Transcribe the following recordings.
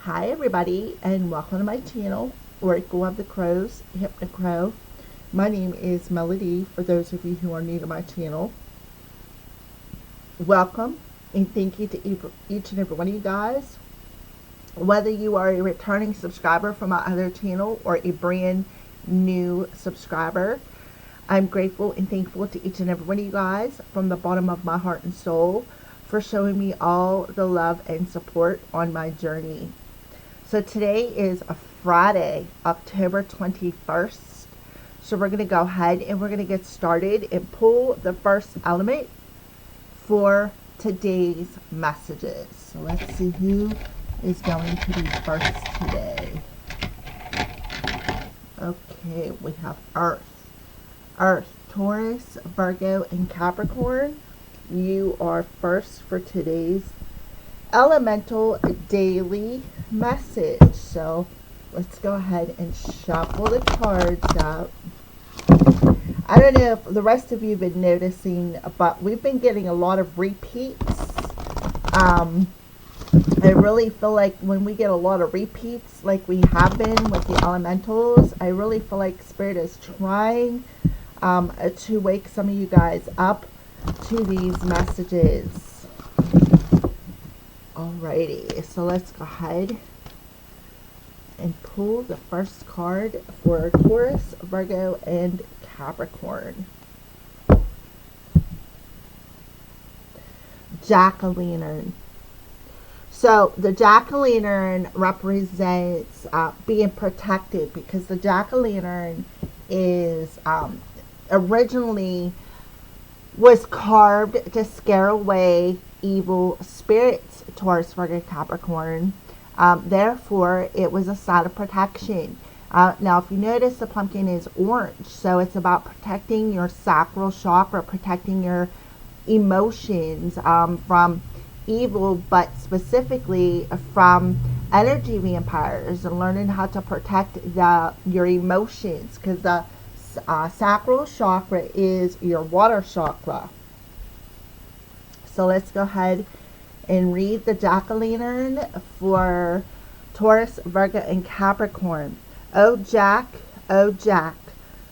Hi everybody and welcome to my channel, Oracle of the Crows, Hypnocrow. My name is Melody for those of you who are new to my channel. Welcome and thank you to each and every one of you guys. Whether you are a returning subscriber from my other channel or a brand new subscriber, I'm grateful and thankful to each and every one of you guys from the bottom of my heart and soul for showing me all the love and support on my journey. So today is a Friday, October 21st. So we're going to go ahead and we're going to get started and pull the first element for today's messages. So let's see who is going to be first today. Okay, we have Earth, Taurus, Virgo, and Capricorn. You are first for today's elemental daily message. So let's go ahead and shuffle the cards out. I don't know if the rest of you have been noticing, but we've been getting a lot of repeats. I really feel like when we get a lot of repeats like we have been with the elementals, I really feel like Spirit is trying to wake some of you guys up to these messages. Alrighty, so let's go ahead and pull the first card for Taurus, Virgo, and Capricorn. Jack-o'-lantern. So the jack-o'-lantern represents being protected, because the jack-o'-lantern is originally was carved to scare away evil spirits, Taurus, Virgo, Capricorn. Therefore, it was a sign of protection. Now, if you notice, the pumpkin is orange, so it's about protecting your sacral chakra, protecting your emotions from evil, but specifically from energy vampires, and learning how to protect your emotions, because the sacral chakra is your water chakra. So let's go ahead and read the jack-o'-lantern for Taurus, Virgo, and Capricorn. Oh Jack,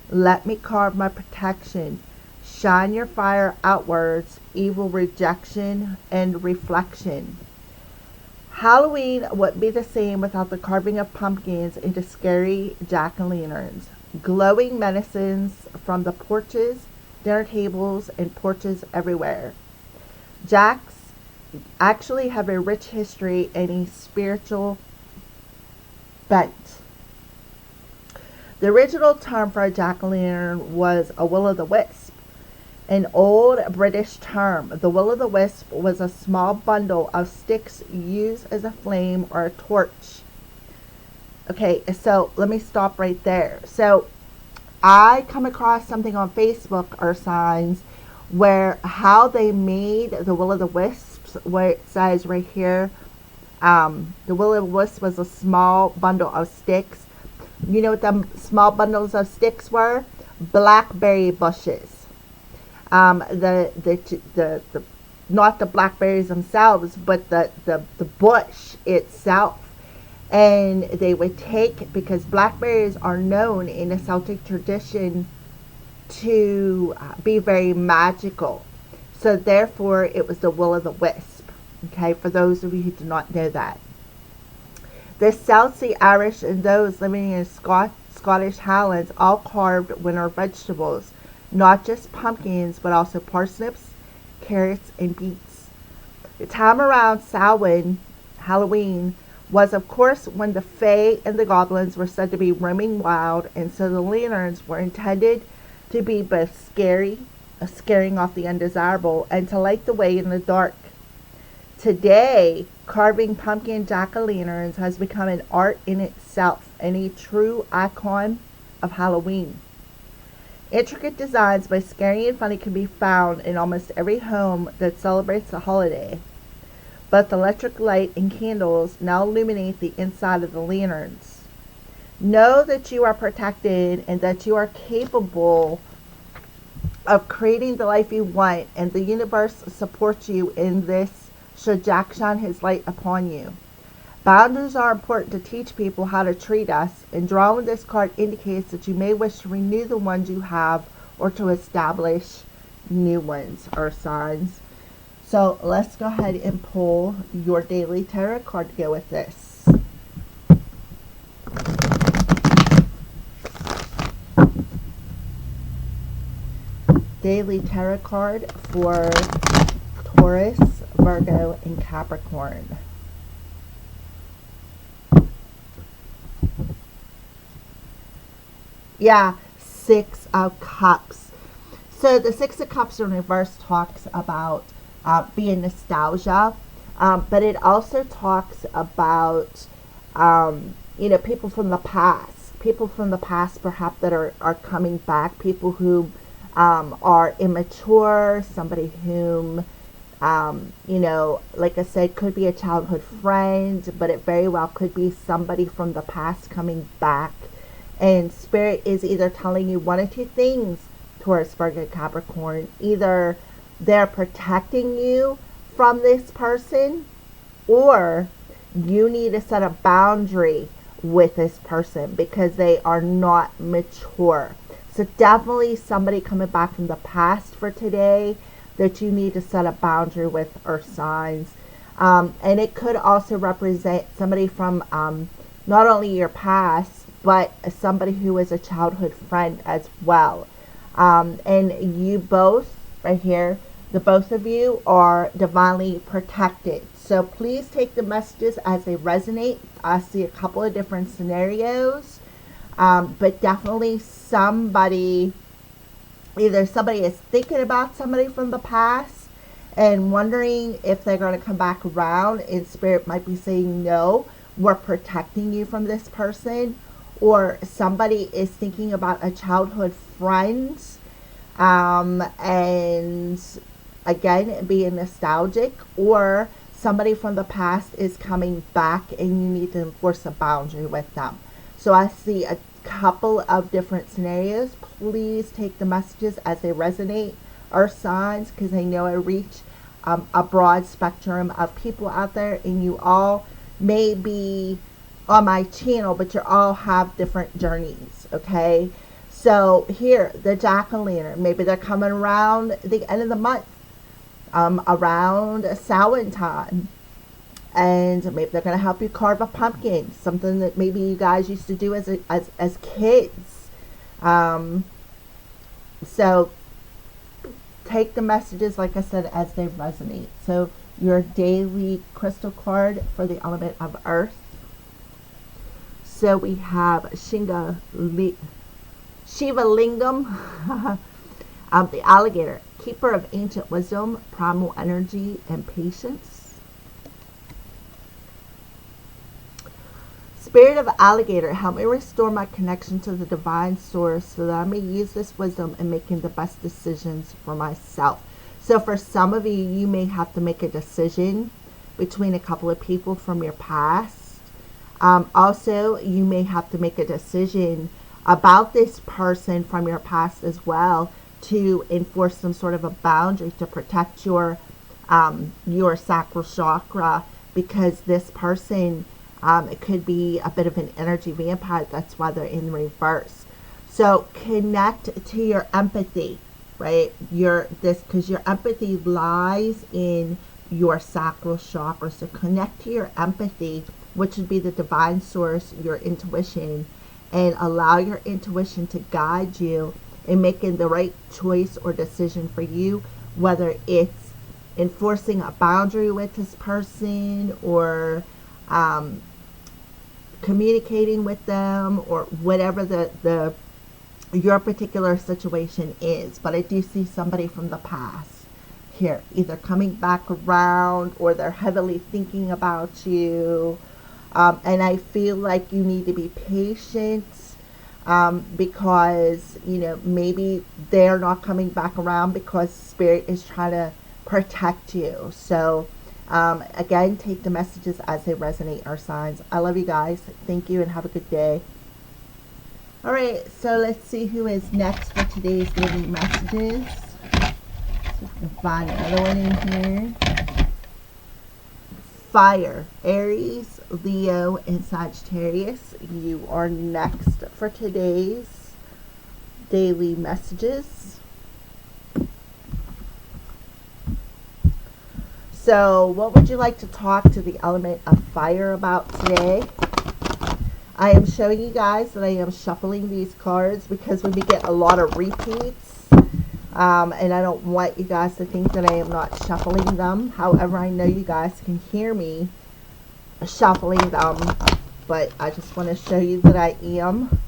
let me carve my protection. Shine your fire outwards, evil rejection and reflection. Halloween wouldn't be the same without the carving of pumpkins into scary jack-o'-lanterns. Glowing medicines from the porches, dinner tables, and porches everywhere. Jacks actually have a rich history and a spiritual bent. The original term for a jack-o'-lantern was a will-o'-the-wisp, an old British term. The will-o'-the-wisp was a small bundle of sticks used as a flame or a torch. Okay, so let me stop right there. So I come across something on Facebook or signs where how they made the will-o'-the-wisps, where it says right here, the will-o'-the-wisp was a small bundle of sticks. You know what the small bundles of sticks were? Blackberry bushes. The not the blackberries themselves, but the bush itself. And they would take, because blackberries are known in the Celtic tradition to be very magical. So therefore, it was the will-o'-the-wisp. Okay, for those of you who do not know that. The Celts, the Irish, and those living in Scottish Highlands all carved winter vegetables, not just pumpkins, but also parsnips, carrots, and beets. The time around Samhain, Halloween, was of course when the Fae and the goblins were said to be roaming wild, and so the lanterns were intended to be both scaring off the undesirable, and to light the way in the dark. Today, carving pumpkin jack-o'-lanterns has become an art in itself and a true icon of Halloween. Intricate designs by Scary and Funny can be found in almost every home that celebrates the holiday. But the electric light and candles now illuminate the inside of the lanterns. Know that you are protected and that you are capable of creating the life you want, and the universe supports you in this should Jack shine his light upon you. Boundaries are important to teach people how to treat us, and drawing this card indicates that you may wish to renew the ones you have or to establish new ones or signs. So let's go ahead and pull your daily tarot card to go with this. Daily tarot card for Taurus, Virgo, and Capricorn. Yeah, Six of Cups. So the Six of Cups in reverse talks about being nostalgia, but it also talks about, people from the past. People from the past perhaps that are coming back. People who are immature. Somebody whom, like I said, could be a childhood friend, but it very well could be somebody from the past coming back. And Spirit is either telling you one of two things, Taurus, Virgo, Capricorn. Either they're protecting you from this person, or you need to set a boundary with this person because they are not mature. So definitely somebody coming back from the past for today that you need to set a boundary with, or signs. And it could also represent somebody from not only your past, but somebody who is a childhood friend as well. And you both, right here, the both of you are divinely protected. So please take the messages as they resonate. I see a couple of different scenarios, but definitely either somebody is thinking about somebody from the past and wondering if they're going to come back around, and Spirit might be saying, no, we're protecting you from this person. Or somebody is thinking about a childhood friend, and again, being nostalgic, or somebody from the past is coming back and you need to enforce a boundary with them. So I see a couple of different scenarios. Please take the messages as they resonate, or signs, because I know I reach a broad spectrum of people out there, and you all may be on my channel, but you all have different journeys. Okay, so here, the jack-o'-lantern, maybe they're coming around the end of the month, around Samhain time, and maybe they're going to help you carve a pumpkin, something that maybe you guys used to do as kids. So take the messages, like I said, as they resonate. So your daily crystal card for the element of earth. So we have Shiva Lingam, the alligator, keeper of ancient wisdom, primal energy, and patience. Spirit of alligator, help me restore my connection to the divine source so that I may use this wisdom in making the best decisions for myself. So for some of you, you may have to make a decision between a couple of people from your past. Also, you may have to make a decision about this person from your past as well, to enforce some sort of a boundary to protect your sacral chakra, because this person, it could be a bit of an energy vampire. That's why they're in reverse. So connect to your empathy, right? Because your empathy lies in your sacral chakra. So connect to your empathy, which would be the divine source, your intuition, and allow your intuition to guide you in making the right choice or decision for you, whether it's enforcing a boundary with this person, or communicating with them, or whatever your particular situation is. But I do see somebody from the past here, either coming back around, or they're heavily thinking about you. And I feel like you need to be patient, because, maybe they're not coming back around because Spirit is trying to protect you. So, again, take the messages as they resonate, our signs. I love you guys. Thank you and have a good day. All right, so let's see who is next for today's daily messages. So we can find another one in here. Fire, Aries, Leo, and Sagittarius. You are next for today's daily messages. So, what would you like to talk to the element of fire about today? I am showing you guys that I am shuffling these cards because when we get a lot of repeats, and I don't want you guys to think that I am not shuffling them. However, I know you guys can hear me shuffling them, but I just want to show you that I am.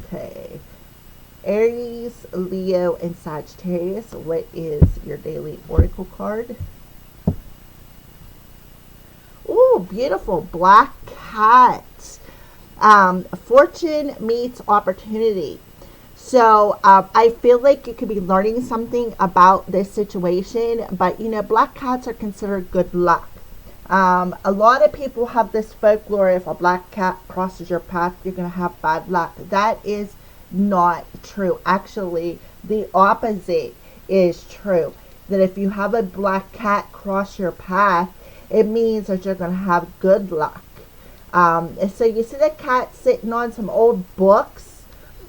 Okay. Aries, Leo, and Sagittarius. What is your daily oracle card? Ooh, beautiful. Black cat. Fortune meets opportunity. So I feel like you could be learning something about this situation, but you know, black cats are considered good luck. A lot of people have this folklore: if a black cat crosses your path, you're going to have bad luck. That is not true. Actually, the opposite is true. That if you have a black cat cross your path, it means that you're going to have good luck. So you see the cat sitting on some old books.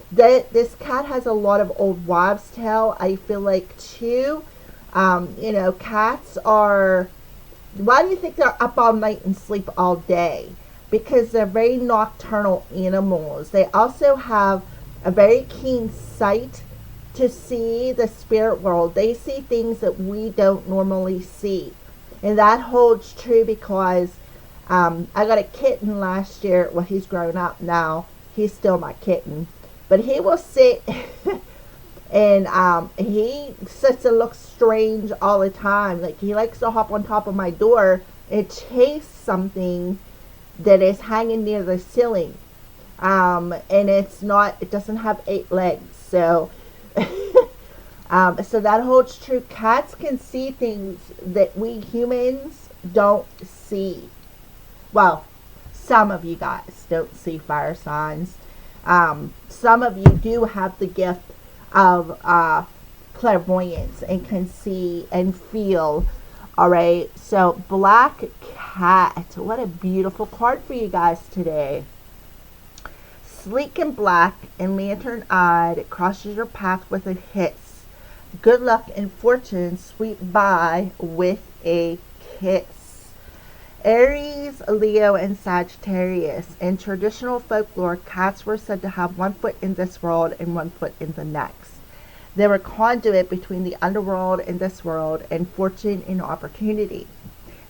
This cat has a lot of old wives' tale, I feel like, too. You know, cats are... Why do you think they're up all night and sleep all day? Because they're very nocturnal animals. They also have a very keen sight to see the spirit world. They see things that we don't normally see. And that holds true because I got a kitten last year. Well, he's grown up now. He's still my kitten. But he will sit and he sits and looks strange all the time. Like, he likes to hop on top of my door and chase something that is hanging near the ceiling. And it doesn't have 8 legs. So, so that holds true. Cats can see things that we humans don't see. Well, some of you guys don't see fire signs. Some of you do have the gift of clairvoyance and can see and feel. All right. So, black cat. What a beautiful card for you guys today. Sleek and black and lantern-eyed, it crosses your path with a hiss. Good luck and fortune sweep by with a kiss. Aries, Leo, and Sagittarius. In traditional folklore, cats were said to have 1 foot in this world and 1 foot in the next. They were conduit between the underworld and this world, and fortune and opportunity.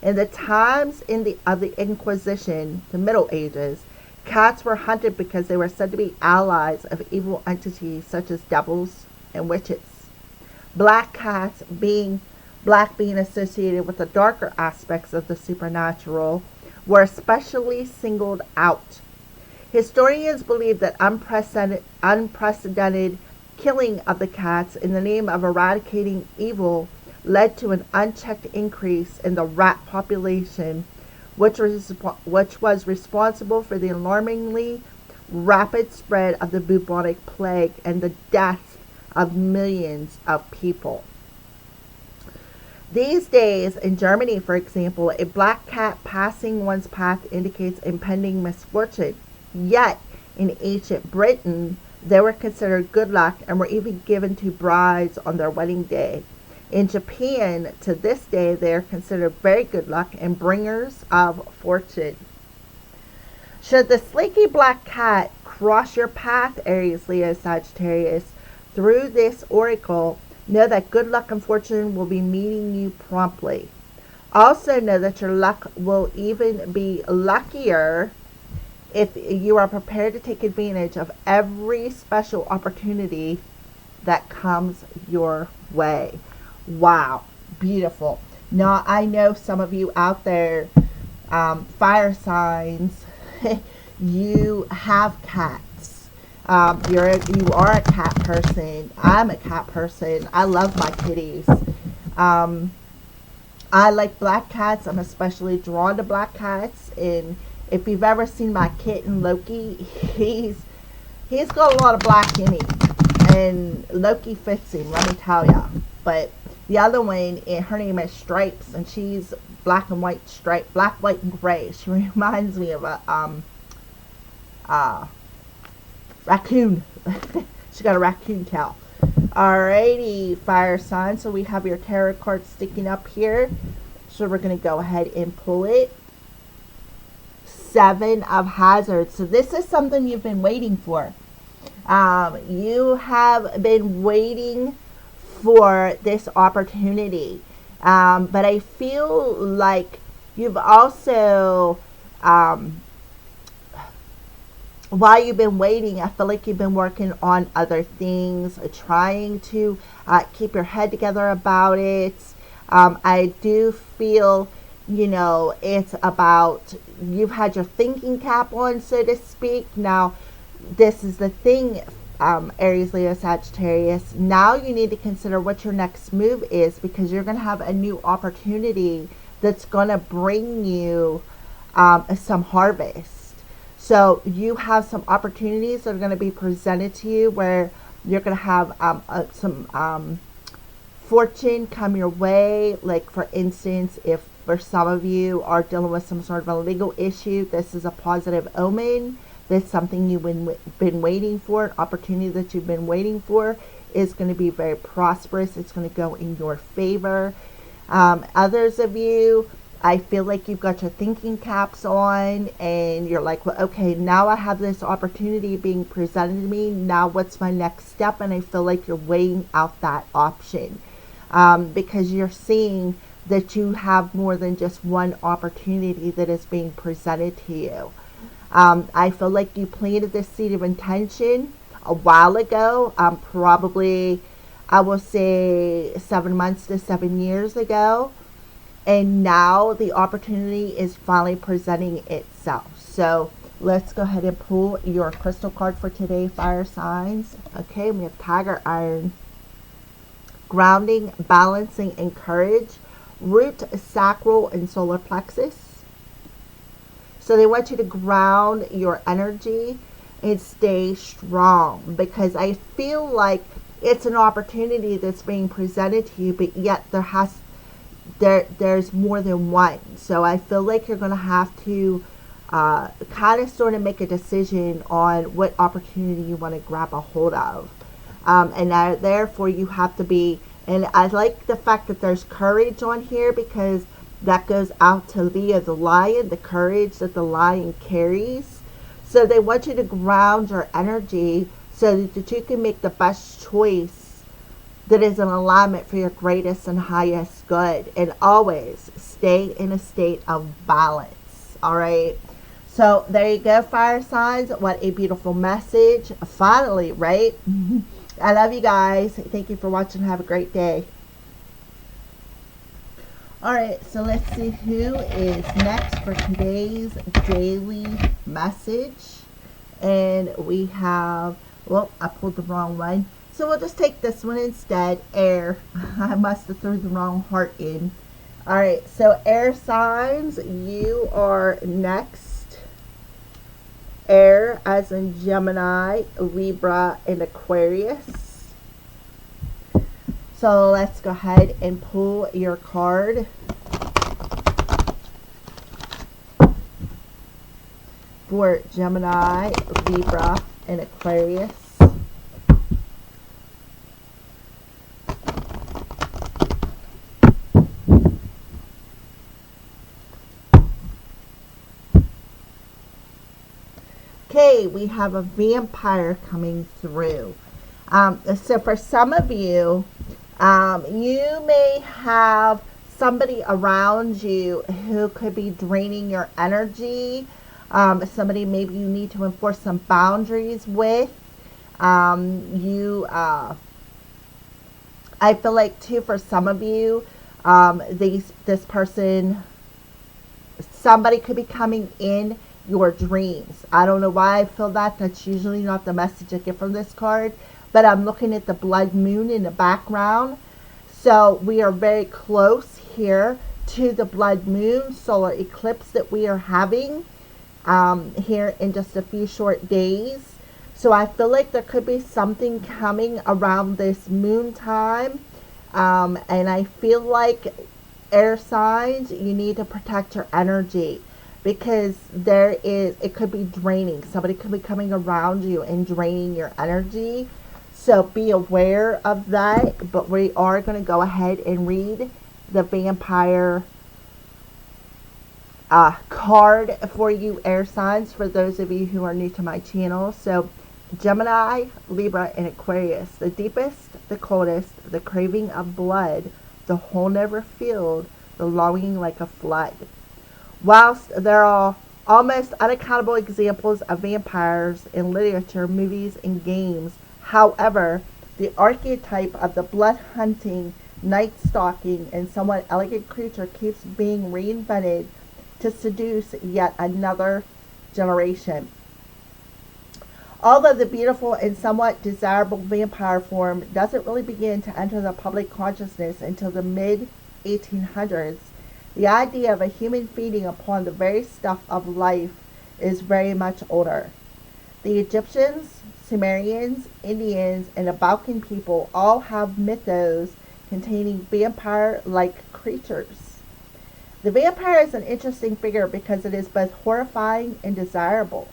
In the times of the Inquisition, the Middle Ages, cats were hunted because they were said to be allies of evil entities such as devils and witches. Black cats, being associated with the darker aspects of the supernatural, were especially singled out. Historians believe that unprecedented killing of the cats in the name of eradicating evil led to an unchecked increase in the rat population, which was responsible for the alarmingly rapid spread of the bubonic plague and the death of millions of people. These days, in Germany, for example, a black cat passing one's path indicates impending misfortune. Yet, in ancient Britain, they were considered good luck and were even given to brides on their wedding day. In Japan, to this day, they are considered very good luck and bringers of fortune. Should the sleeky black cat cross your path, Aries, Leo, Sagittarius, through this oracle, know that good luck and fortune will be meeting you promptly. Also know that your luck will even be luckier if you are prepared to take advantage of every special opportunity that comes your way. Wow, beautiful. Now, I know some of you out there, fire signs, you have cats. You are a cat person. I'm a cat person. I love my kitties. I like black cats. I'm especially drawn to black cats. And if you've ever seen my kitten Loki, he's got a lot of black in him. And Loki fits him, let me tell ya. but the other one, her name is Stripes, and she's black and white stripe, black, white, and gray. She reminds me of a raccoon. She got a raccoon tail. Alrighty, fire sign. So we have your tarot card sticking up here. So we're going to go ahead and pull it. Seven of Hazards. So this is something you've been waiting for. You have been waiting for this opportunity. But I feel like you've also, while you've been waiting, I feel like you've been working on other things, trying to keep your head together about it. I do feel, you know, it's about, you've had your thinking cap on, so to speak. Now, this is the thing, Aries, Leo, Sagittarius. Now you need to consider what your next move is, because you're going to have a new opportunity that's going to bring you some harvest. So you have some opportunities that are going to be presented to you where you're going to have some fortune come your way. Like, for instance, if for some of you are dealing with some sort of a legal issue, this is a positive omen. That's something you've been waiting for. An opportunity that you've been waiting for is going to be very prosperous. It's going to go in your favor. Others of you, I feel like you've got your thinking caps on and you're like, well, okay, now I have this opportunity being presented to me. Now what's my next step? And I feel like you're weighing out that option because you're seeing that you have more than just one opportunity that is being presented to you. I feel like you planted this seed of intention a while ago, probably, I will say 7 months to 7 years ago. And now the opportunity is finally presenting itself. So let's go ahead and pull your crystal card for today, fire signs. Okay, we have Tiger Iron. Grounding, balancing, and courage. Root, sacral, and solar plexus. So they want you to ground your energy and stay strong, because I feel like it's an opportunity that's being presented to you, but yet there's more than one. So I feel like you're going to have to kind of sort of make a decision on what opportunity you want to grab a hold of. And therefore you have to be, and I like the fact that there's courage on here, because that goes out to Leo the lion, the courage that the lion carries. So they want you to ground your energy so that you can make the best choice that is in alignment for your greatest and highest good. And always stay in a state of balance. All right. So there you go, fire signs. What a beautiful message. Finally, right? I love you guys. Thank you for watching. Have a great day. Alright, so let's see who is next for today's daily message. And we have, well, I pulled the wrong one. So we'll just take this one instead, air. I must have threw the wrong heart in. Alright, so air signs, you are next. Air as in Gemini, Libra, and Aquarius. So let's go ahead and pull your card. For Gemini, Libra, and Aquarius. Okay, we have a vampire coming through. So for some of you, you may have somebody around you who could be draining your energy. Somebody maybe you need to enforce some boundaries with. I feel like too, for some of you, this person, somebody could be coming in your dreams. I don't know why I feel that. That's usually not the message I get from this card. But I'm looking at the blood moon in the background. So we are very close here to the blood moon solar eclipse that we are having here in just a few short days. So I feel like there could be something coming around this moon time And I feel like air signs, you need to protect your energy because it could be draining. Somebody could be coming around you and draining your energy. So be aware of that. But we are going to go ahead and read the vampire card for you air signs, for those of you who are new to my channel. So Gemini, Libra, and Aquarius. The deepest, the coldest, the craving of blood, the hole never filled, the longing like a flood. Whilst there are almost unaccountable examples of vampires in literature, movies, and games, however, the archetype of the blood-hunting, night-stalking, and somewhat elegant creature keeps being reinvented to seduce yet another generation. Although the beautiful and somewhat desirable vampire form doesn't really begin to enter the public consciousness until the mid-1800s, the idea of a human feeding upon the very stuff of life is very much older. The Egyptians, Sumerians, Indians, and the Balkan people all have mythos containing vampire-like creatures. The vampire is an interesting figure because it is both horrifying and desirable.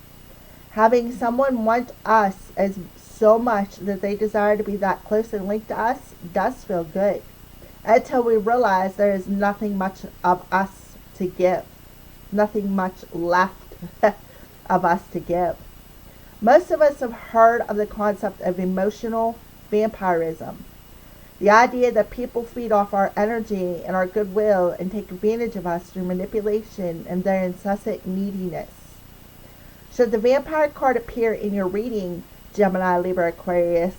Having someone want us as so much that they desire to be that close and linked to us does feel good, until we realize there is nothing much of us to give, nothing much left of us to give. Most of us have heard of the concept of emotional vampirism. The idea that people feed off our energy and our goodwill and take advantage of us through manipulation and their incessant neediness. Should the vampire card appear in your reading, Gemini, Libra, Aquarius,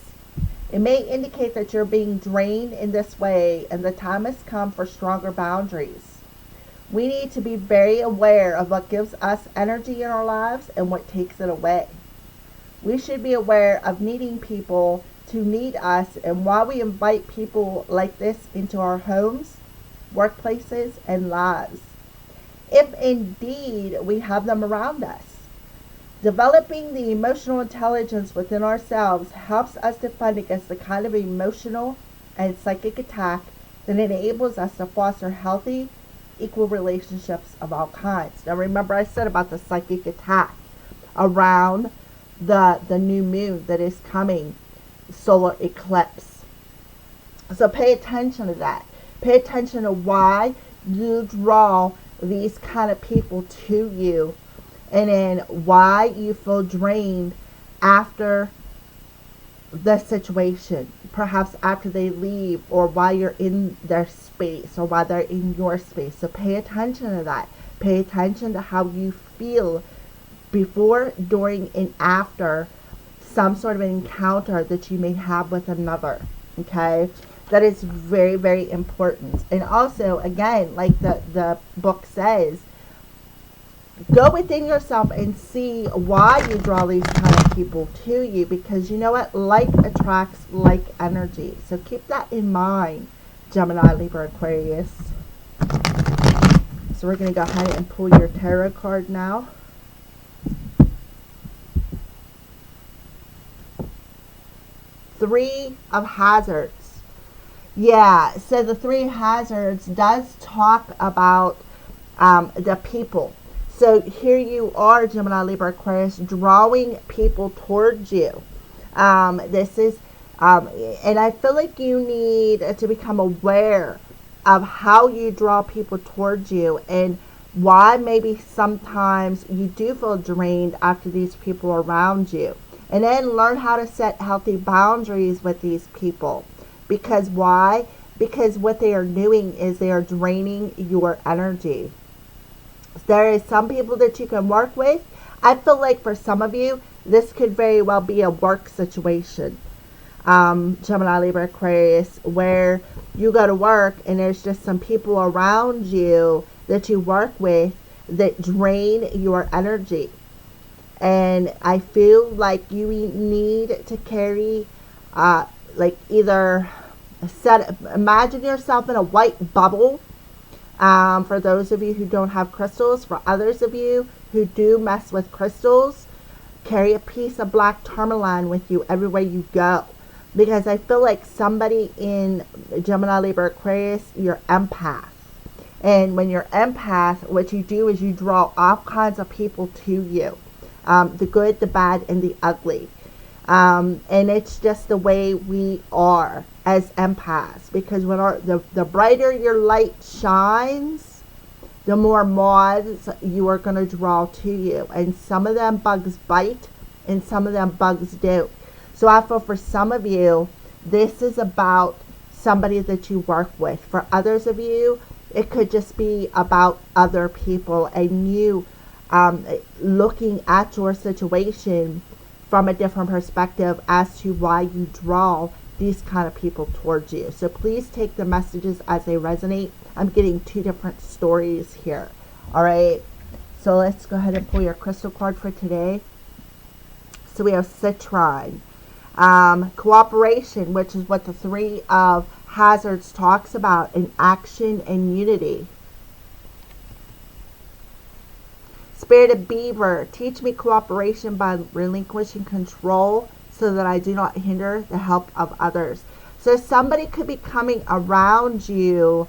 it may indicate that you're being drained in this way and the time has come for stronger boundaries. We need to be very aware of what gives us energy in our lives and what takes it away. We should be aware of needing people to need us and why we invite people like this into our homes, workplaces, and lives, if indeed we have them around us. Developing the emotional intelligence within ourselves helps us defend against the kind of emotional and psychic attack that enables us to foster healthy, equal relationships of all kinds. Now remember I said about the psychic attack around the new moon that is coming, solar eclipse. So pay attention to that. Pay attention to why you draw these kind of people to you, and then why you feel drained after the situation, perhaps after they leave, or while you're in their space, or while they're in your space. So pay attention to that. Pay attention to how you feel before, during, and after some sort of an encounter that you may have with another. Okay? That is very, very important. And also, again, like the book says, go within yourself and see why you draw these kind of people to you, because you know what? Like attracts like energy. So keep that in mind, Gemini, Libra, Aquarius. So we're going to go ahead and pull your tarot card now. Three of Hazards. Yeah, so the Three of Hazards does talk about the people. So here you are, Gemini, Libra, Aquarius, drawing people towards you. This is, and I feel like you need to become aware of how you draw people towards you and why maybe sometimes you do feel drained after these people are around you. And then learn how to set healthy boundaries with these people. Because why? Because what they are doing is they are draining your energy. There is some people that you can work with. I feel like for some of you, this could very well be a work situation. Gemini, Libra, Aquarius, where you go to work and there's just some people around you that you work with that drain your energy. And I feel like you need to carry, like either imagine yourself in a white bubble. For those of you who don't have crystals, for others of you who do mess with crystals, carry a piece of black tourmaline with you everywhere you go. because I feel like somebody in Gemini, Libra, Aquarius, you're empath. And when you're empath, what you do is you draw all kinds of people to you. The good, the bad, and the ugly. And it's just the way we are as empaths. Because when the brighter your light shines, the more moths you are going to draw to you. And some of them bugs bite, and some of them bugs don't. So I feel for some of you, this is about somebody that you work with. For others of you, it could just be about other people and you looking at your situation from a different perspective as to why you draw these kind of people towards you. So please take the messages as they resonate. I'm getting two different stories here. All right. So let's go ahead and pull your crystal card for today. So we have Citron. Cooperation, which is what the Three of Hazards talks about, in action and unity. Spirited Beaver, teach me cooperation by relinquishing control so that I do not hinder the help of others. So somebody could be coming around you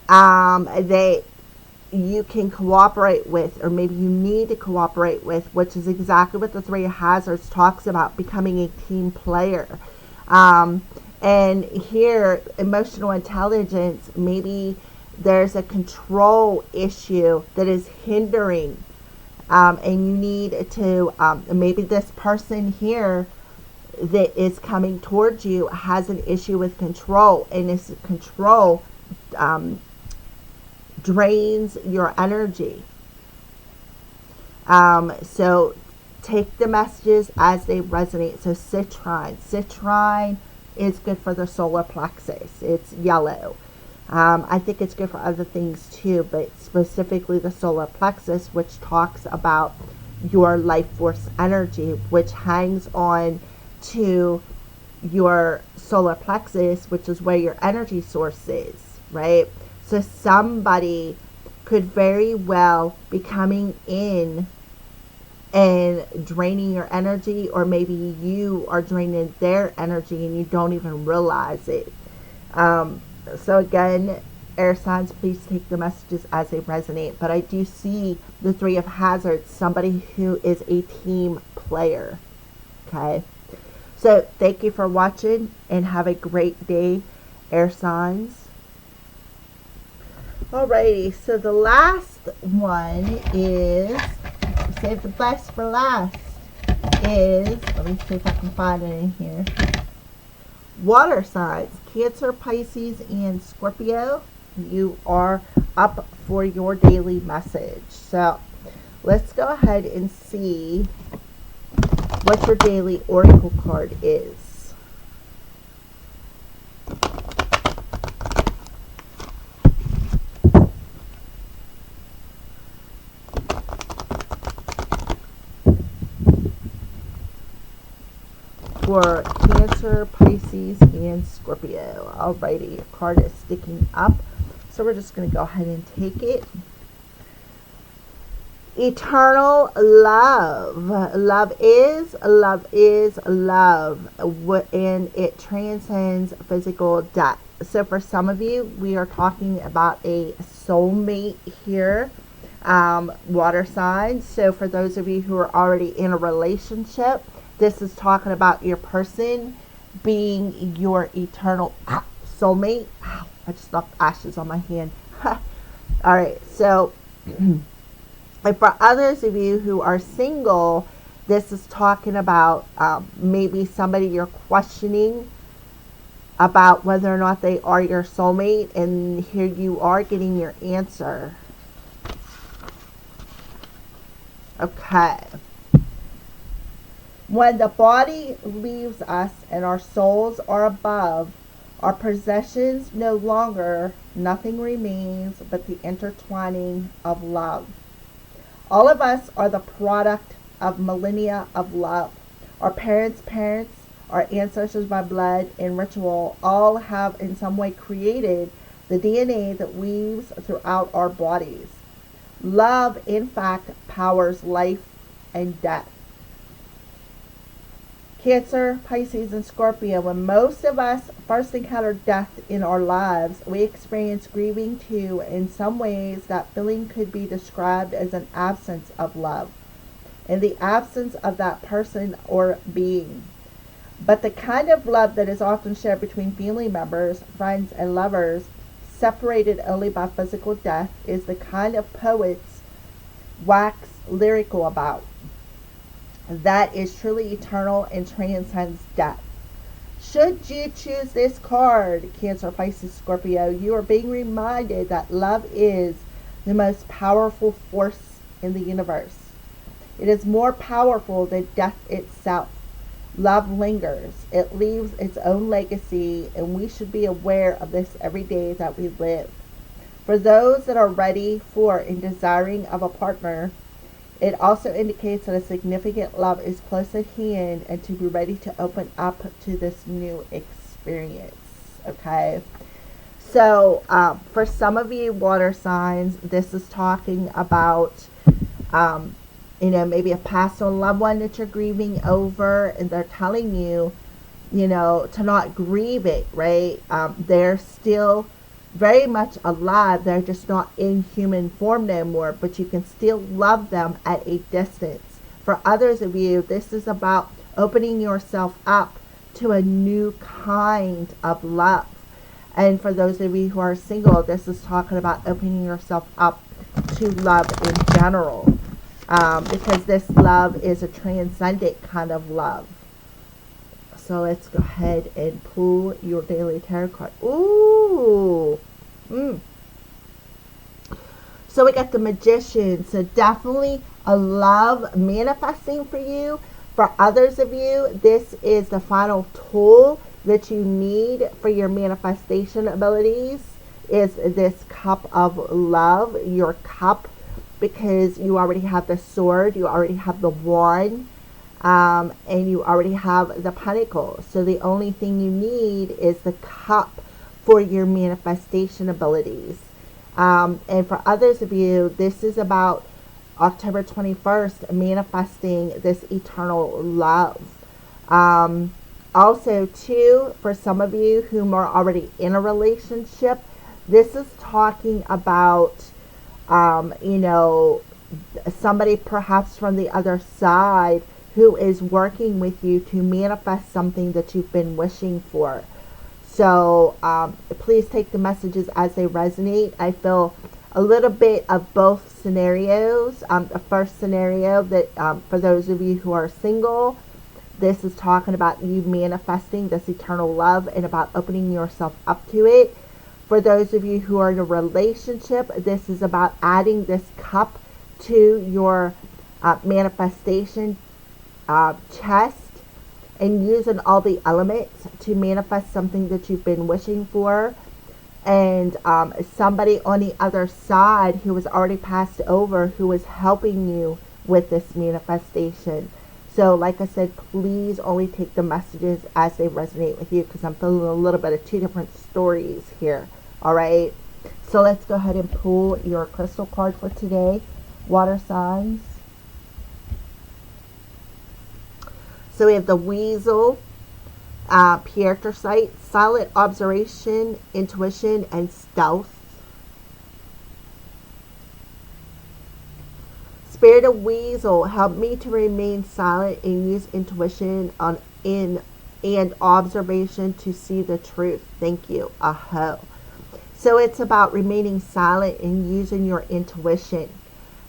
that you can cooperate with, or maybe you need to cooperate with, which is exactly what the Three of Hazards talks about, becoming a team player. And here, emotional intelligence, maybe there's a control issue that is hindering, and you need to, maybe this person here that is coming towards you has an issue with control, and this control drains your energy. So take the messages as they resonate. So Citron is good for the solar plexus. It's yellow. I think it's good for other things too, but specifically the solar plexus, which talks about your life force energy, which hangs on to your solar plexus, which is where your energy source is, right? So somebody could very well be coming in and draining your energy, or maybe you are draining their energy and you don't even realize it. So again, air signs, please take the messages as they resonate. But I do see the Three of Hazards, somebody who is a team player. Okay. So thank you for watching and have a great day, air signs. Alrighty, so the last one is, save the best for last, is, let me see if I can find it in here. Water signs, Cancer, Pisces, and Scorpio. You are up for your daily message. So let's go ahead and see what your daily oracle card is. For Cancer, Pisces, and Scorpio. Alrighty, your card is sticking up. So we're just going to go ahead and take it. Eternal love. Love is love. And it transcends physical death. So for some of you, we are talking about a soulmate here. Water signs. So for those of you who are already in a relationship, this is talking about your person being your eternal soulmate. Ow, I just knocked ashes on my hand. Alright, so and for others of you who are single, this is talking about maybe somebody you're questioning about whether or not they are your soulmate, and here you are getting your answer. Okay. When the body leaves us and our souls are above, our possessions no longer, nothing remains but the intertwining of love. All of us are the product of millennia of love. Our parents' parents, our ancestors by blood and ritual, all have in some way created the DNA that weaves throughout our bodies. Love, in fact, powers life and death. Cancer, Pisces, and Scorpio. When most of us first encounter death in our lives, we experience grieving too. In some ways, that feeling could be described as an absence of love, in the absence of that person or being. But the kind of love that is often shared between family members, friends, and lovers, separated only by physical death, is the kind of poets wax lyrical about. That is truly eternal and transcends death. Should you choose this card, Cancer, Pisces, Scorpio, you are being reminded that love is the most powerful force in the universe. It is more powerful than death itself. Love lingers. It leaves its own legacy, and we should be aware of this every day that we live. For those that are ready for and desiring of a partner, it also indicates that a significant love is close at hand and to be ready to open up to this new experience. Okay? So, for some of you water signs, this is talking about maybe a passed on loved one that you're grieving over, and they're telling you, to not grieve it, right? They're still very much alive. They're just not in human form no more, but you can still love them at a distance. For others of you, this is about opening yourself up to a new kind of love. And for those of you who are single, this is talking about opening yourself up to love in general. Because this love is a transcendent kind of love. So let's go ahead and pull your daily tarot card. Ooh. So we got the Magician. So definitely a love manifesting for you. For others of you, this is the final tool that you need for your manifestation abilities, is this cup of love, your cup, because you already have the sword, you already have the wand, and you already have the pentacle. So the only thing you need is the cup for your manifestation abilities. And for others of you, this is about October 21st, manifesting this eternal love. Also, too, for some of you who are already in a relationship, this is talking about, somebody perhaps from the other side who is working with you to manifest something that you've been wishing for. So please take the messages as they resonate. I feel a little bit of both scenarios. The first scenario, that for those of you who are single, this is talking about you manifesting this eternal love and about opening yourself up to it. For those of you who are in a relationship, this is about adding this cup to your manifestation chest and using all the elements to manifest something that you've been wishing for. And somebody on the other side who was already passed over, who is helping you with this manifestation. So like I said, please only take the messages as they resonate with you, because I'm feeling a little bit of two different stories here. All right. So let's go ahead and pull your crystal card for today, water signs. So we have the Weasel, Pieter sight, solid observation, intuition, and stealth. Spirit of Weasel, help me to remain silent and use intuition and observation to see the truth. Thank you. Aho. So it's about remaining silent and using your intuition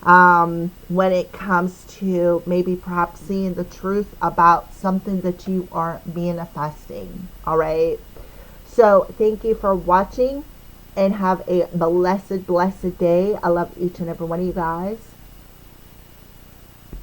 when it comes to maybe perhaps seeing the truth about something that you are manifesting. All right. So thank you for watching and have a blessed day. I love each and every one of you guys.